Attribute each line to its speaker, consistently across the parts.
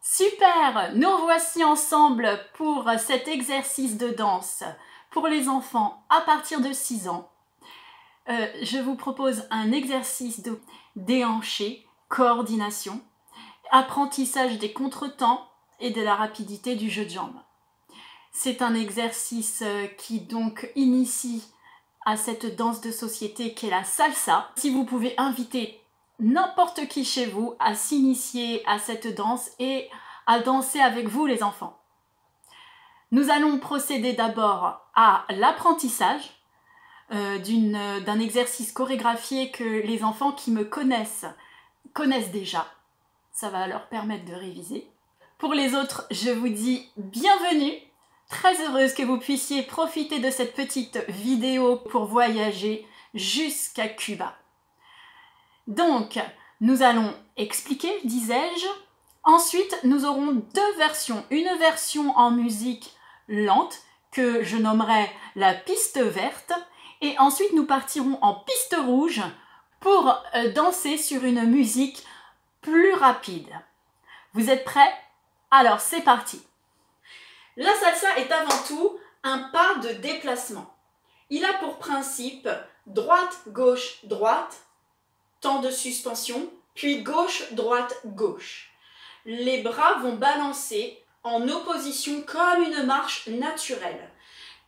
Speaker 1: Super! Nous voici ensemble pour cet exercice de danse pour les enfants à partir de 6 ans. Je vous propose un exercice de déhanché, coordination, apprentissage des contretemps et de la rapidité du jeu de jambes. C'est un exercice qui donc initie à cette danse de société qu'est la salsa. Si vous pouvez inviter n'importe qui chez vous à s'initier à cette danse et à danser avec vous les enfants. Nous allons procéder d'abord à l'apprentissage d'un exercice chorégraphié que les enfants qui me connaissent déjà. Ça va leur permettre de réviser. Pour les autres, je vous dis bienvenue. Très heureuse que vous puissiez profiter de cette petite vidéo pour voyager jusqu'à Cuba. Donc, nous allons expliquer, disais-je. Ensuite, nous aurons deux versions. Une version en musique lente que je nommerai la piste verte. Et ensuite, nous partirons en piste rouge pour danser sur une musique plus rapide. Vous êtes prêts? Alors, c'est parti. La salsa est avant tout un pas de déplacement. Il a pour principe droite, gauche, droite, temps de suspension, puis gauche, droite, gauche. Les bras vont balancer en opposition comme une marche naturelle.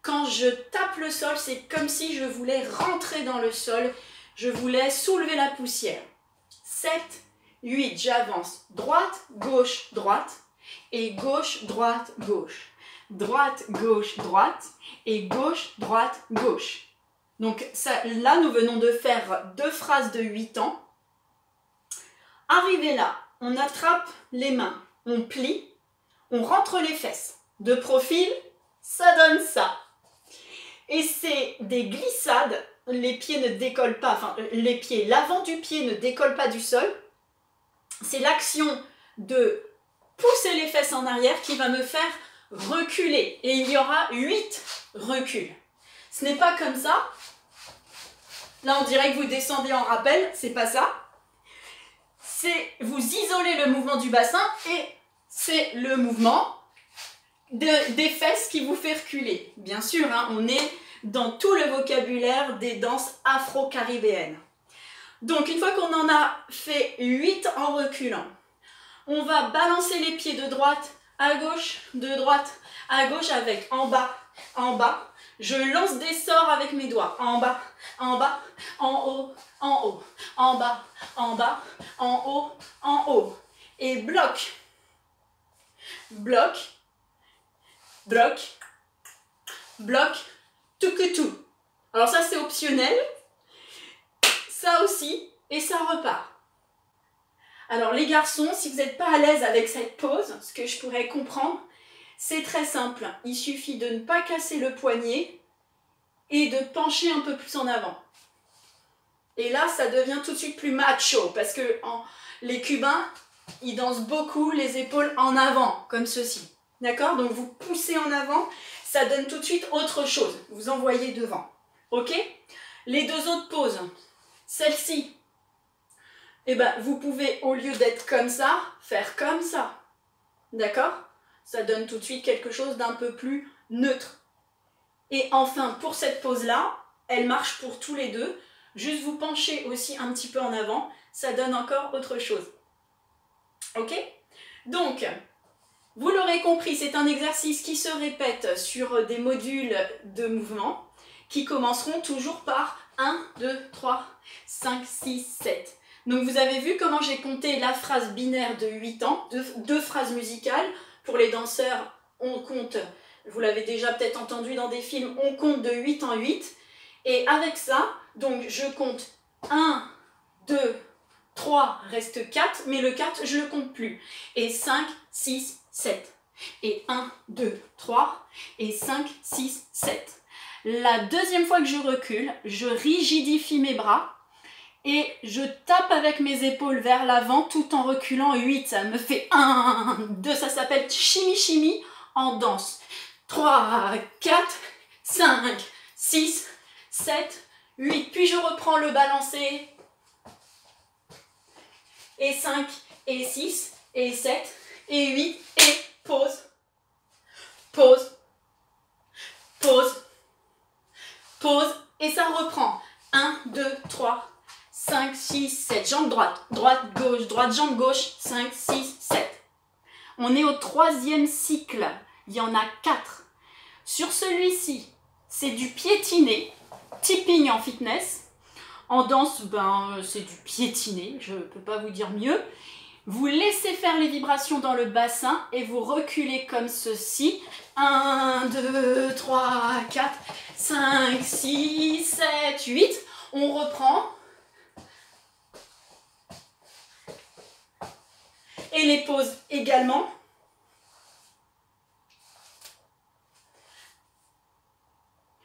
Speaker 1: Quand je tape le sol, c'est comme si je voulais rentrer dans le sol, je voulais soulever la poussière. 7, 8, j'avance. Droite, gauche, droite, et gauche, droite, gauche. Droite, gauche, droite, et gauche, droite, gauche. Donc ça, là, nous venons de faire 2 phrases de 8 ans. Arrivé là, on attrape les mains, on plie, on rentre les fesses. De profil, ça donne ça. Et c'est des glissades, les pieds ne décollent pas, enfin l'avant du pied ne décolle pas du sol. C'est l'action de pousser les fesses en arrière qui va me faire reculer. Et il y aura 8 reculs. Ce n'est pas comme ça. Là, on dirait que vous descendez en rappel, c'est pas ça. C'est vous isolez le mouvement du bassin et c'est le mouvement des fesses qui vous fait reculer. Bien sûr, hein, on est dans tout le vocabulaire des danses afro-caribéennes. Donc, une fois qu'on en a fait 8 en reculant, on va balancer les pieds de droite à gauche, de droite à gauche avec en bas, en bas. Je lance des sorts avec mes doigts. En bas, en bas, en haut, en haut. En bas, en bas, en haut, en haut. Et bloc, bloc, bloc, bloc, tout que tout. Alors ça, c'est optionnel. Ça aussi, et ça repart. Alors les garçons, si vous n'êtes pas à l'aise avec cette pose, ce que je pourrais comprendre, c'est très simple. Il suffit de ne pas casser le poignet et de pencher un peu plus en avant. Et là, ça devient tout de suite plus macho, parce que les Cubains, ils dansent beaucoup les épaules en avant, comme ceci. D'accord? Donc vous poussez en avant, ça donne tout de suite autre chose. Vous envoyez devant. Ok? Les deux autres poses, celle-ci, eh ben, vous pouvez, au lieu d'être comme ça, faire comme ça. D'accord? Ça donne tout de suite quelque chose d'un peu plus neutre. Et enfin, pour cette pose-là, elle marche pour tous les deux. Juste vous penchez aussi un petit peu en avant, ça donne encore autre chose. Ok? Donc, vous l'aurez compris, c'est un exercice qui se répète sur des modules de mouvement qui commenceront toujours par 1, 2, 3, 5, 6, 7. Donc vous avez vu comment j'ai compté la phrase binaire de 8 ans, deux phrases musicales. Pour les danseurs, on compte, vous l'avez déjà peut-être entendu dans des films, on compte de 8 en 8. Et avec ça, donc je compte 1, 2, 3, reste 4, mais le 4, je ne le compte plus. Et 5, 6, 7. Et 1, 2, 3, et 5, 6, 7. La deuxième fois que je recule, je rigidifie mes bras et je tape avec mes épaules vers l'avant tout en reculant 8. Ça me fait 1, 2, ça s'appelle chimi-chimi en danse. 3, 4, 5, 6, 7, 8. Puis je reprends le balancé. Et 5, et 6, et 7, et 8 et pause, pause, pause, pause et ça reprend. 1, 2, 3, 5, 6, 7. Jambe droite, droite, jambe gauche, 5, 6, 7. On est au 3e cycle. Il y en a 4. Sur celui-ci, c'est du piétiné, tipping en fitness. En danse, c'est du piétiné, je ne peux pas vous dire mieux. Vous laissez faire les vibrations dans le bassin et vous reculez comme ceci. 1, 2, 3, 4, 5, 6, 7, 8. On reprend. Et les pauses également.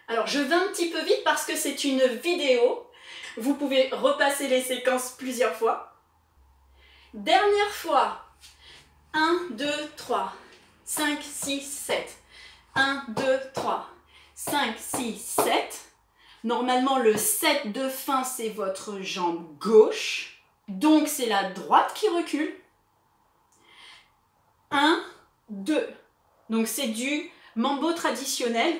Speaker 1: Alors, je vais un petit peu vite parce que c'est une vidéo. Vous pouvez repasser les séquences plusieurs fois. Dernière fois. 1, 2, 3, 5, 6, 7. 1, 2, 3, 5, 6, 7. Normalement, le 7 de fin, c'est votre jambe gauche. Donc, c'est la droite qui recule. 1, 2. Donc, c'est du mambo traditionnel.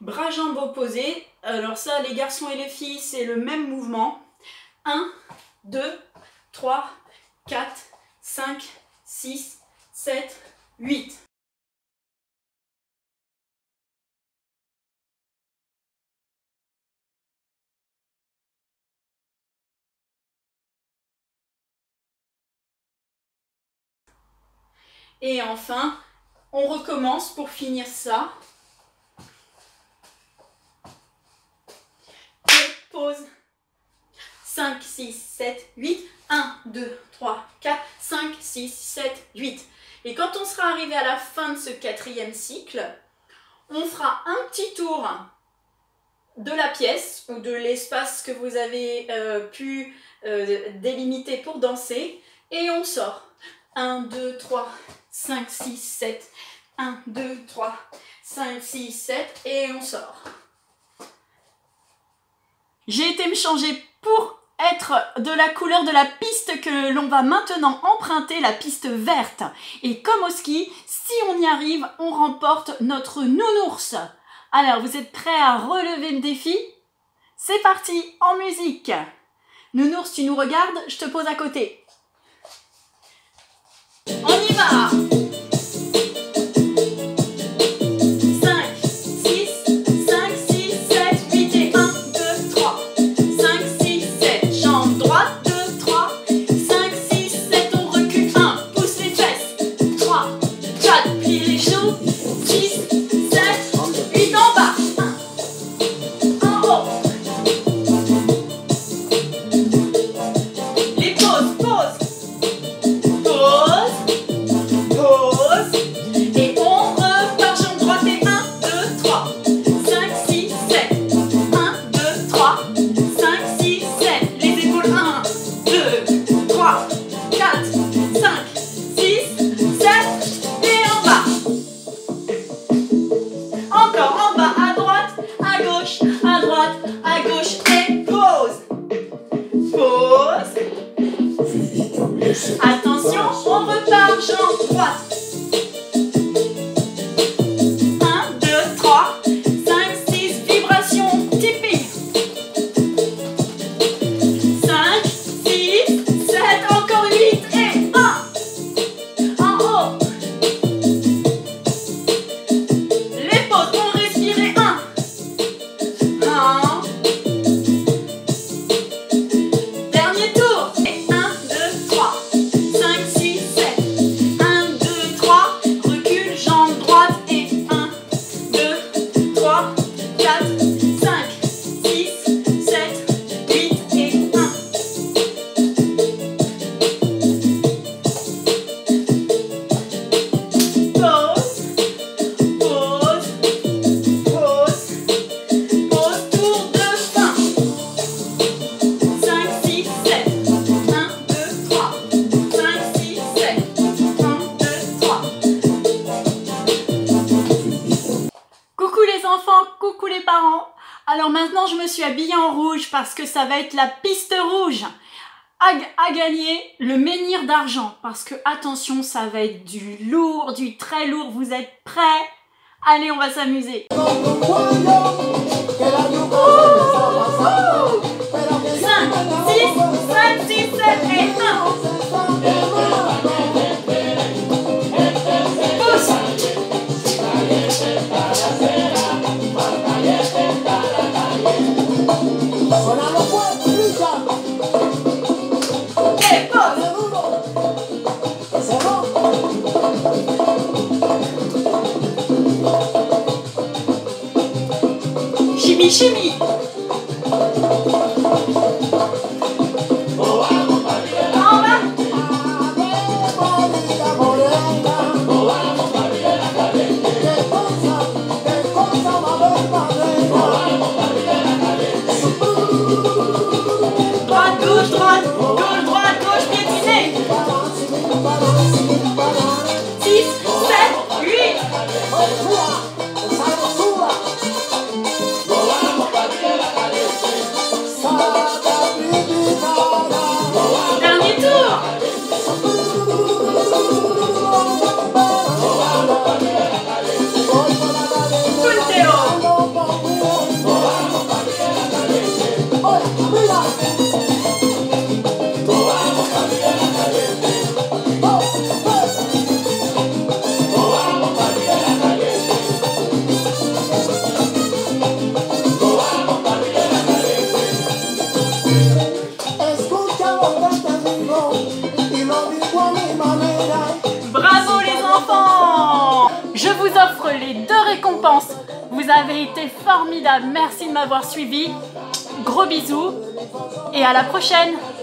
Speaker 1: Bras, jambes opposés. Alors ça, les garçons et les filles, c'est le même mouvement. 1, 2, 3, 4, 5, 6, 7, 8. Et enfin, on recommence pour finir ça. Et pause. 5, 6, 7, 8. 1, 2, 3, 4, 5, 6, 7, 8. Et quand on sera arrivé à la fin de ce 4e cycle, on fera un petit tour de la pièce ou de l'espace que vous avez pu délimiter pour danser et on sort. 1, 2, 3, 5, 6, 7. 1, 2, 3, 5, 6, 7 et on sort. J'ai été me changer pour être de la couleur de la piste que l'on va maintenant emprunter, la piste verte. Et comme au ski, si on y arrive, on remporte notre nounours. Alors, vous êtes prêts à relever le défi? C'est parti, en musique. Nounours, tu nous regardes? Je te pose à côté. On y va! 5, 6, 5, 6, 7, 8 et 1, 2, 3. 5, 6, 7, jambe droite, 2, 3. 5, 6, 7, on recule, 1, pousse les fesses. 3, 4, plie les genoux. 6, 7, 8 en bas. 1, en haut. Les pauses, pauses. Pause, pause, et on repart, jambe droite et 1, 2, 3, 5, 6, 7, 1, 2, 3, 5, 6, 7, les épaules, 1, 2, 3, 4, 5, 6, 7, et en bas. Encore en bas, à droite, à gauche, à droite, à gauche, et pause. Pause. Attention, on repart, jambe droite. 1, 2, 3, 5, 6, vibration, tipping. 5, 6, 7, encore 8 et 1. En haut. Les pauses, on respire et 1. 1. Dernier tour. Et 1, 2, 3. 5, 6, 7. 1, 2, 3. Recule, jambe droite et 1, 2, 3, 4, 5, 6, 7, 8 et 1. Pause, pause, pause, pause, tour de fin. 5, 6, 7. 1, 2, 3. 5, 6, 7. 1, 2, 3. Coucou les enfants, coucou les parents. Alors maintenant je me suis habillée en rouge parce que ça va être la piste rouge. à gagner le menhir d'argent. Parce que, attention, ça va être du lourd, du très lourd. Vous êtes prêts? Allez, on va s'amuser. 5, 6, 7 et 1. Chimie, chimie. Droite, gauche, droite, gauche, droite, gauche, piétiner. 6, 7, 8. Dernier tour. Punteo. Bravo les enfants! Je vous offre les 2 récompenses. Vous avez été formidables. Merci de m'avoir suivi. Gros bisous et à la prochaine!